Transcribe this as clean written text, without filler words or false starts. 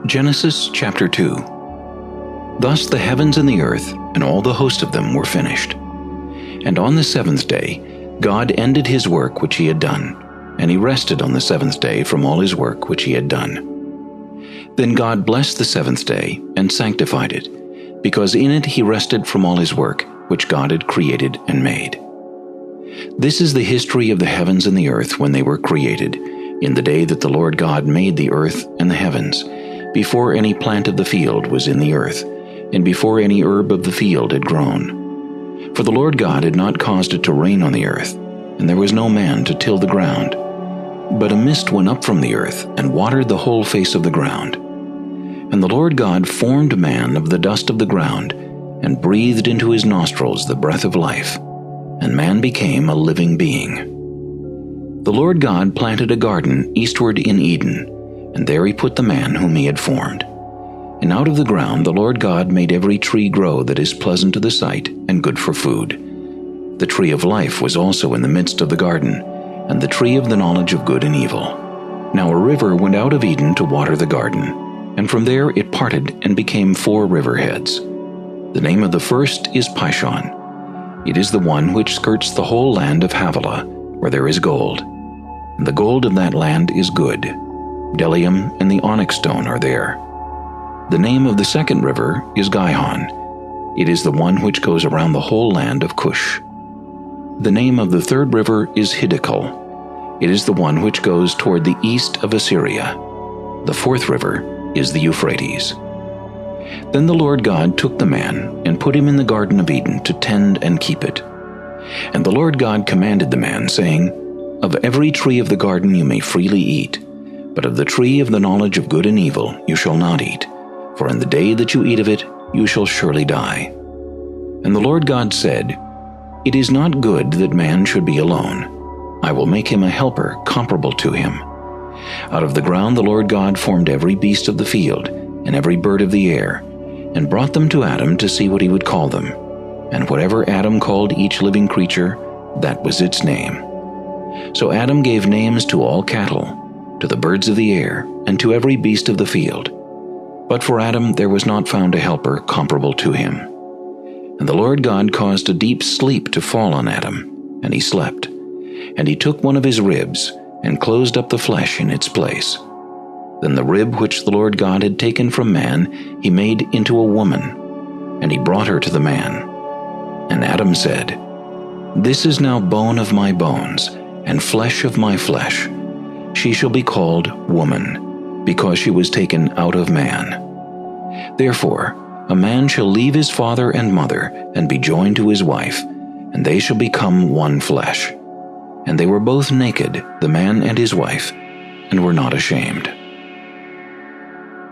Genesis chapter 2. Thus the heavens and the earth and all the host of them were finished. And on the seventh day God ended his work which he had done, and he rested on the seventh day from all his work which he had done. Then God blessed the seventh day and sanctified it, because in it he rested from all his work which God had created and made. This is the history of the heavens and the earth when they were created, in the day that the Lord God made the earth and the heavens, before any plant of the field was in the earth, and before any herb of the field had grown. For the Lord God had not caused it to rain on the earth, and there was no man to till the ground. But a mist went up from the earth, and watered the whole face of the ground. And the Lord God formed man of the dust of the ground, and breathed into his nostrils the breath of life, and man became a living being. The Lord God planted a garden eastward in Eden, and there he put the man whom he had formed. And out of the ground the Lord God made every tree grow that is pleasant to the sight and good for food. The tree of life was also in the midst of the garden, and the tree of the knowledge of good and evil. Now a river went out of Eden to water the garden, and from there it parted and became 4 river heads. The name of the first is Pishon. It is the one which skirts the whole land of Havilah, where there is gold. And the gold of that land is good. Bdellium and the onyx stone are there. The name of the second river is Gihon. It is the one which goes around the whole land of Cush. The name of the third river is Hiddekel. It is the one which goes toward the east of Assyria. The fourth river is the Euphrates. Then the Lord God took the man and put him in the Garden of Eden to tend and keep it. And the Lord God commanded the man, saying, Of every tree of the garden you may freely eat, but of the tree of the knowledge of good and evil you shall not eat, for in the day that you eat of it you shall surely die. And the Lord God said, It is not good that man should be alone. I will make him a helper comparable to him. Out of the ground the Lord God formed every beast of the field, and every bird of the air, and brought them to Adam to see what he would call them. And whatever Adam called each living creature, that was its name. So Adam gave names to all cattle, to the birds of the air, and to every beast of the field. But for Adam there was not found a helper comparable to him. And the Lord God caused a deep sleep to fall on Adam, and he slept. And he took one of his ribs, and closed up the flesh in its place. Then the rib which the Lord God had taken from man he made into a woman, and he brought her to the man. And Adam said, This is now bone of my bones, and flesh of my flesh. She shall be called woman, because she was taken out of man. Therefore, a man shall leave his father and mother, and be joined to his wife, and they shall become one flesh. And they were both naked, the man and his wife, and were not ashamed.